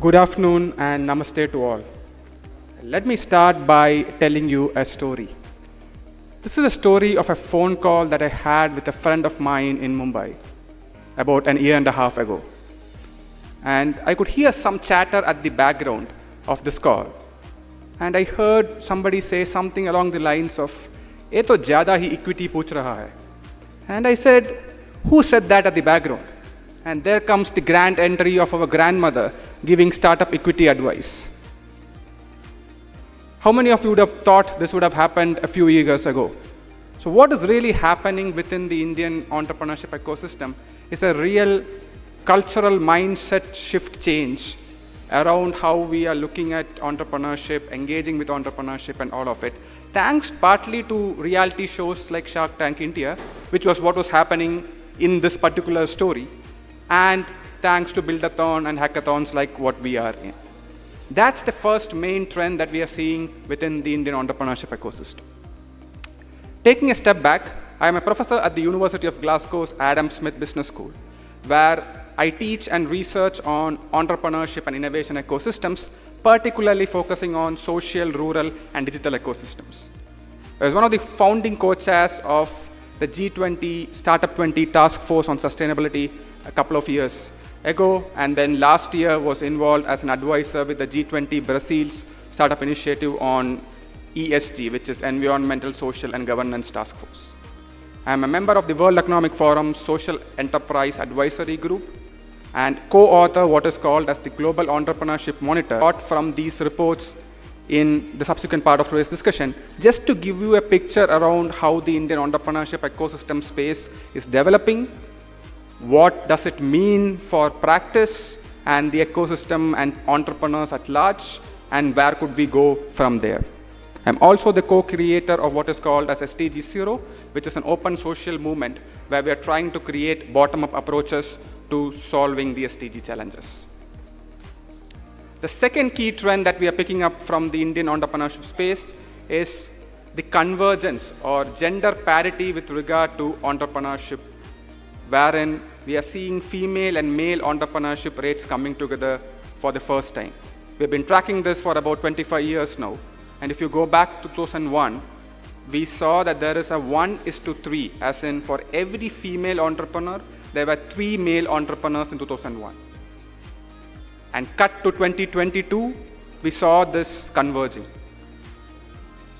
Good afternoon and namaste to all. Let me start by telling you a story. This is a story of a phone call that I had with a friend of mine in Mumbai about an year and a half ago. And I could hear some chatter at the background of this call. And I heard somebody say something along the lines of, "Ye to zyada hi equity pooch raha hai." And I said, "Who said that at the background?" And there comes the grand entry of our grandmother giving startup equity advice. How many of you would have thought this would have happened a few years ago? So what is really happening within the Indian entrepreneurship ecosystem is a real cultural mindset shift change around how we are looking at entrepreneurship, engaging with entrepreneurship and all of it, thanks partly to reality shows like Shark Tank India, which was what was happening in this particular story, and thanks to Buildathon and hackathons like what we are in. That's the first main trend that we are seeing within the Indian entrepreneurship ecosystem. Taking a step back, I am a professor at the University of Glasgow's Adam Smith Business School, where I teach and research on entrepreneurship and innovation ecosystems, particularly focusing on social, rural, and digital ecosystems. I was one of the founding co-chairs of the G20 Startup 20 Task Force on Sustainability a couple of years ago, and then last year was involved as an advisor with the G20 Brazil's startup initiative on ESG, which is Environmental, Social, and Governance Task Force. I am a member of the World Economic Forum's Social Enterprise Advisory Group and co-author what is called as the Global Entrepreneurship Monitor, got from these reports in the subsequent part of today's discussion, just to give you a picture around how the Indian entrepreneurship ecosystem space is developing, what does it mean for practice and the ecosystem and entrepreneurs at large, and where could we go from there. I'm also the co-creator of what is called as SDG 0, which is an open social movement where we are trying to create bottom-up approaches to solving the SDG challenges. The second key trend that we are picking up from the Indian entrepreneurship space is the convergence or gender parity with regard to entrepreneurship, wherein we are seeing female and male entrepreneurship rates coming together for the first time. We've been tracking this for about 25 years now. And if you go back to 2001, we saw that there is a 1:3, as in for every female entrepreneur, there were 3 male entrepreneurs in 2001. And cut to 2022, we saw this converging.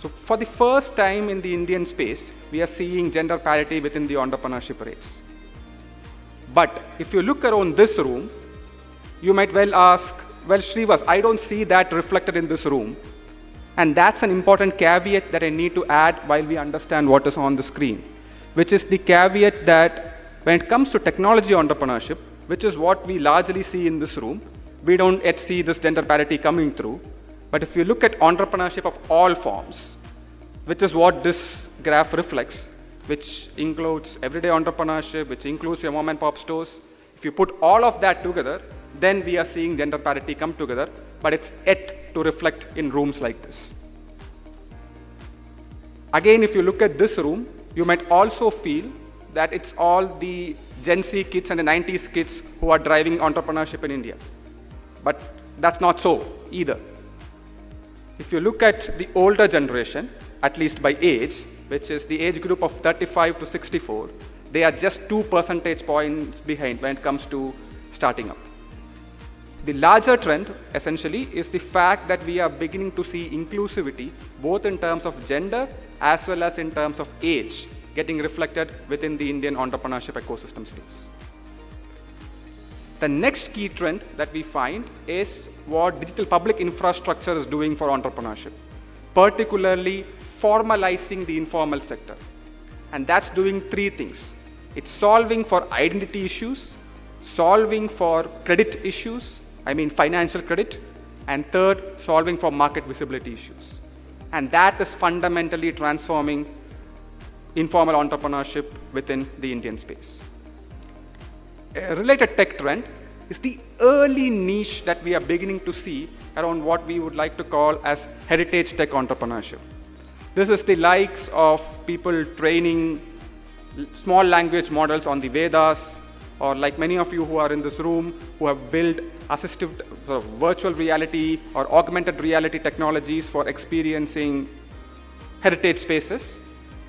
So for the first time in the Indian space, we are seeing gender parity within the entrepreneurship rates. But if you look around this room, you might well ask, well, Sreevas, I don't see that reflected in this room. And that's an important caveat that I need to add while we understand what is on the screen, which is the caveat that when it comes to technology entrepreneurship, which is what we largely see in this room, we don't yet see this gender parity coming through. But if you look at entrepreneurship of all forms, which is what this graph reflects, which includes everyday entrepreneurship, which includes your mom and pop stores, if you put all of that together, then we are seeing gender parity come together, but it's yet to reflect in rooms like this. Again, if you look at this room, you might also feel that it's all the Gen Z kids and the 90s kids who are driving entrepreneurship in India. But that's not so either. If you look at the older generation, at least by age, which is the age group of 35 to 64, they are just 2 percentage points behind when it comes to starting up. The larger trend, essentially, is the fact that we are beginning to see inclusivity, both in terms of gender as well as in terms of age, getting reflected within the Indian entrepreneurship ecosystem space. The next key trend that we find is what digital public infrastructure is doing for entrepreneurship, particularly formalizing the informal sector. And that's doing 3 things. It's solving for identity issues, solving for credit issues, financial credit, and third, solving for market visibility issues. And that is fundamentally transforming informal entrepreneurship within the Indian space. A related tech trend is the early niche that we are beginning to see around what we would like to call as heritage tech entrepreneurship. This is the likes of people training small language models on the Vedas, or like many of you who are in this room who have built assistive sort of virtual reality or augmented reality technologies for experiencing heritage spaces,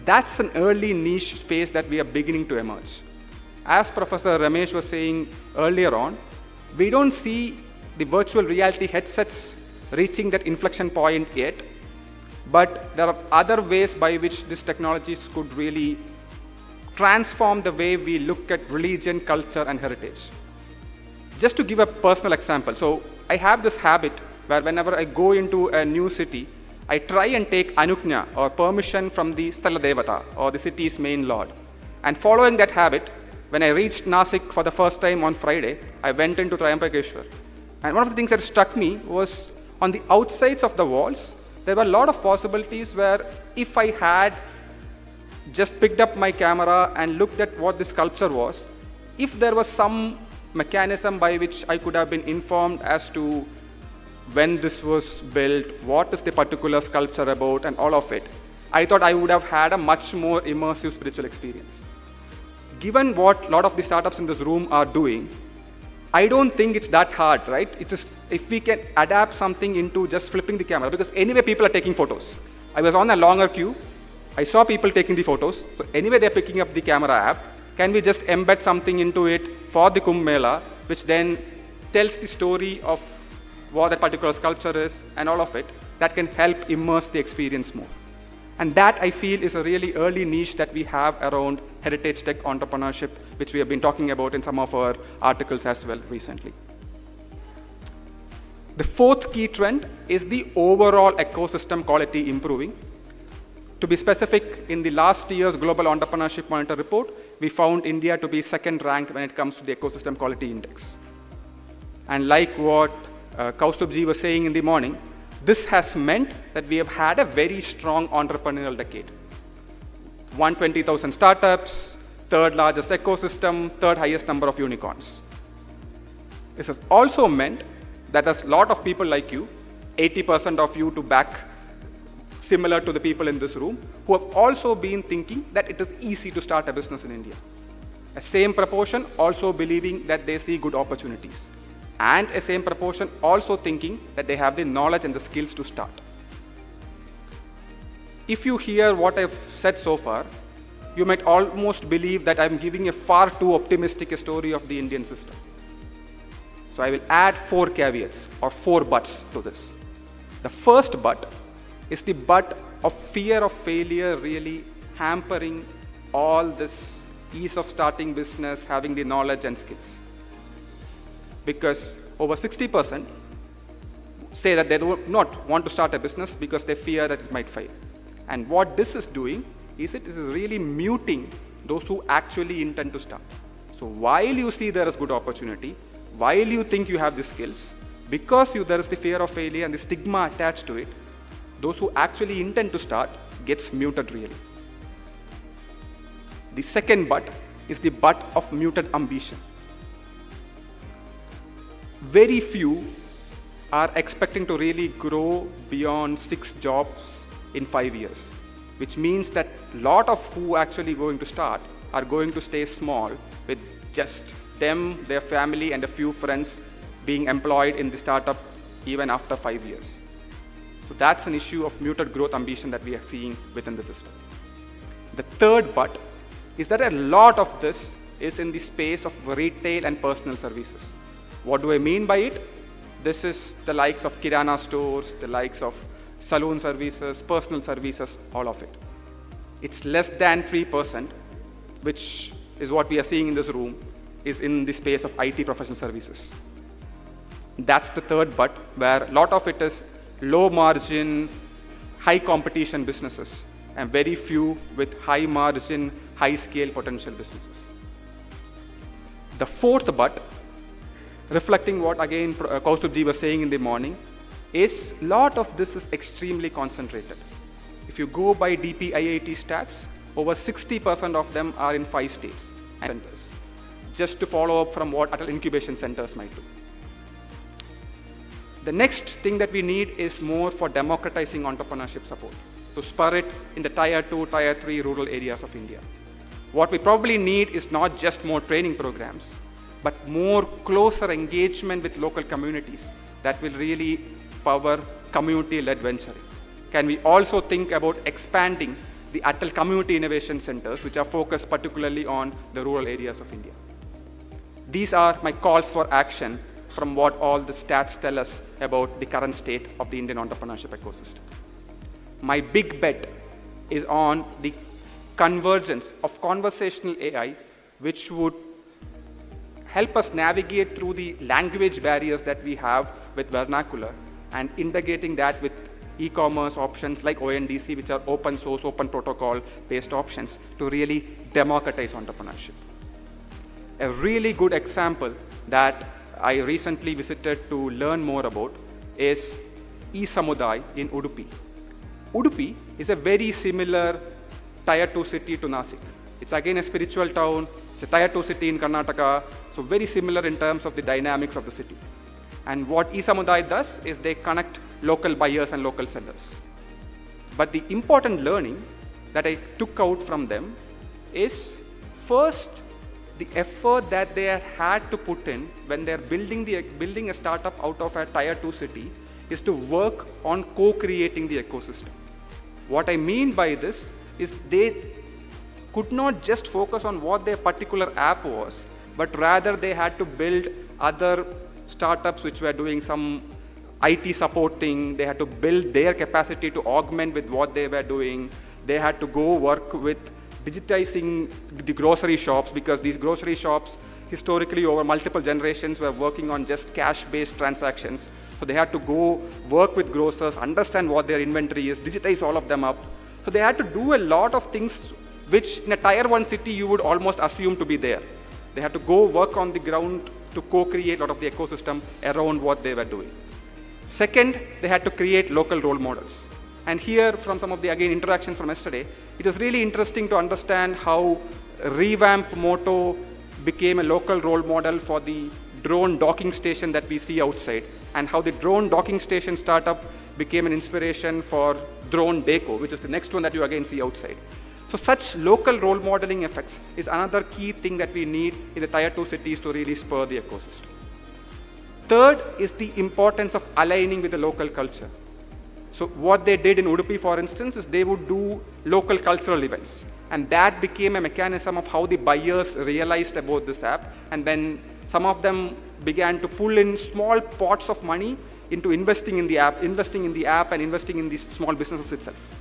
that's an early niche space that we are beginning to emerge. As Professor Ramesh was saying earlier on, we don't see the virtual reality headsets reaching that inflection point yet, but there are other ways by which these technologies could really transform the way we look at religion, culture, and heritage. Just to give a personal example, so I have this habit where whenever I go into a new city, I try and take anuknya or permission from the Sthala Devata or the city's main lord. And following that habit, when I reached Nashik for the first time on Friday, I went into Triambakeshwar. And one of the things that struck me was on the outsides of the walls, there were a lot of possibilities where if I had just picked up my camera and looked at what this sculpture was, if there was some mechanism by which I could have been informed as to when this was built, what is the particular sculpture about, and all of it, I thought I would have had a much more immersive spiritual experience. Given what a lot of the startups in this room are doing, I don't think it's that hard, right? It is if we can adapt something into just flipping the camera, because anyway people are taking photos. I was on a longer queue, I saw people taking the photos, so anyway they're picking up the camera app. Can we just embed something into it for the Kumbh Mela, which then tells the story of what that particular sculpture is and all of it, that can help immerse the experience more. And that, I feel, is a really early niche that we have around heritage tech entrepreneurship, which we have been talking about in some of our articles as well recently. The fourth key trend is the overall ecosystem quality improving. To be specific, in the last year's Global Entrepreneurship Monitor report, we found India to be second ranked when it comes to the ecosystem quality index. And like what Kaustubji was saying in the morning, this has meant that we have had a very strong entrepreneurial decade. 120,000 startups, third largest ecosystem, third highest number of unicorns. This has also meant that there's a lot of people like you, 80% of you to back similar to the people in this room, who have also been thinking that it is easy to start a business in India. A same proportion also believing that they see good opportunities. And a same proportion also thinking that they have the knowledge and the skills to start. If you hear what I've said so far, you might almost believe that I'm giving a far too optimistic a story of the Indian system. So I will add 4 caveats or 4 buts to this. The first but is the but of fear of failure really hampering all this ease of starting business, having the knowledge and skills. Because over 60% say that they do not want to start a business because they fear that it might fail. And what this is doing is it is really muting those who actually intend to start. So while you see there is good opportunity, while you think you have the skills, because there is the fear of failure and the stigma attached to it, those who actually intend to start gets muted really. The second but is the but of muted ambition. Very few are expecting to really grow beyond 6 jobs in 5 years, which means that a lot of who actually going to start are going to stay small with just them, their family, and a few friends being employed in the startup even after 5 years. So that's an issue of muted growth ambition that we are seeing within the system. The third but is that a lot of this is in the space of retail and personal services. What do I mean by it? This is the likes of kirana stores, the likes of saloon services, personal services, all of it. It's less than 3%, which is what we are seeing in this room, is in the space of IT professional services. That's the third but, where a lot of it is low margin, high competition businesses, and very few with high margin, high scale potential businesses. The fourth but, reflecting what again Kaustubji was saying in the morning, is a lot of this is extremely concentrated. If you go by DPIIT stats, over 60% of them are in 5 states and centers. Just to follow up from what Atal incubation centers might do. The next thing that we need is more for democratizing entrepreneurship support to spur it in the tier 2, tier 3 rural areas of India. What we probably need is not just more training programs, but more closer engagement with local communities that will really power community-led venturing. Can we also think about expanding the Atal Community Innovation Centers, which are focused particularly on the rural areas of India? These are my calls for action from what all the stats tell us about the current state of the Indian entrepreneurship ecosystem. My big bet is on the convergence of conversational AI, which would help us navigate through the language barriers that we have with vernacular and integrating that with e-commerce options like ONDC, which are open source, open protocol based options to really democratize entrepreneurship. A really good example that I recently visited to learn more about is e-Samudai in Udupi. Udupi is a very similar Tier 2 city to Nashik. It's again a spiritual town, it's a Tier 2 city in Karnataka, so very similar in terms of the dynamics of the city. And what e-Samudai does is they connect local buyers and local sellers. But the important learning that I took out from them is first, the effort that they had to put in when they're building a startup out of a Tier 2 city is to work on co-creating the ecosystem. What I mean by this is they could not just focus on what their particular app was, but rather they had to build other startups which were doing some IT support thing. They had to build their capacity to augment with what they were doing. They had to go work with digitizing the grocery shops, because these grocery shops historically over multiple generations were working on just cash-based transactions. So they had to go work with grocers, understand what their inventory is, digitize all of them up. So they had to do a lot of things which in a Tier 1 city you would almost assume to be there. They had to go work on the ground to co-create a lot of the ecosystem around what they were doing. Second, they had to create local role models. And here, from some of the, again, interactions from yesterday, it was really interesting to understand how Revamp Moto became a local role model for the drone docking station that we see outside, and how the drone docking station startup became an inspiration for Drone Deco, which is the next one that you again see outside. So such local role modeling effects is another key thing that we need in the Tier 2 cities to really spur the ecosystem. Third is the importance of aligning with the local culture. So what they did in Udupi, for instance, is they would do local cultural events. And that became a mechanism of how the buyers realized about this app. And then some of them began to pull in small pots of money into investing in the app and investing in these small businesses itself.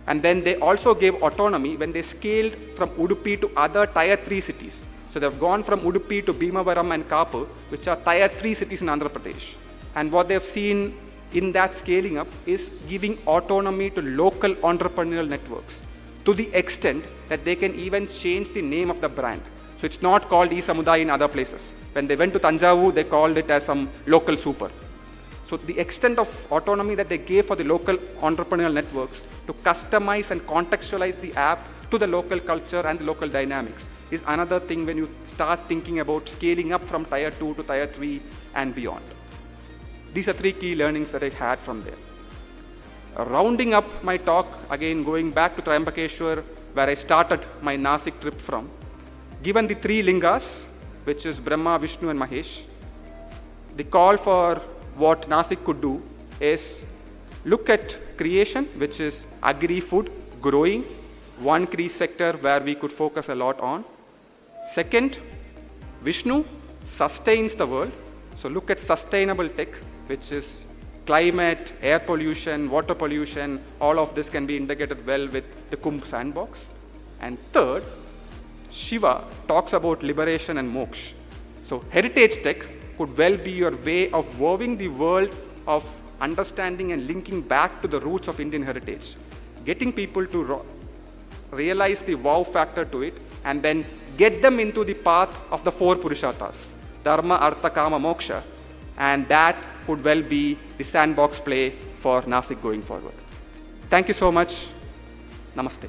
And then they also gave autonomy when they scaled from Udupi to other Tier 3 cities. So they've gone from Udupi to Bhimavaram and Kapur, which are Tier 3 cities in Andhra Pradesh. And what they've seen in that scaling up is giving autonomy to local entrepreneurial networks to the extent that they can even change the name of the brand. So it's not called e-Samudai in other places. When they went to Tanjavur, they called it as some local super. So the extent of autonomy that they gave for the local entrepreneurial networks to customize and contextualize the app to the local culture and the local dynamics is another thing when you start thinking about scaling up from Tier 2 to Tier 3 and beyond. These are three key learnings that I had from there. Rounding up my talk, again going back to Triambakeshwar, where I started my Nashik trip from, given the three lingas, which is Brahma, Vishnu and Mahesh, the call for what Nashik could do is look at creation, which is agri-food, growing, one key sector where we could focus a lot on. Second, Vishnu sustains the world. So look at sustainable tech, which is climate, air pollution, water pollution, all of this can be integrated well with the Kumbh sandbox. And third, Shiva talks about liberation and moksha. So heritage tech could well be your way of woving the world of understanding and linking back to the roots of Indian heritage, getting people to realize the wow factor to it, and then get them into the path of the four Purusharthas, Dharma, Artha, Kama, Moksha, and that could well be the sandbox play for Nashik going forward. Thank you so much. Namaste.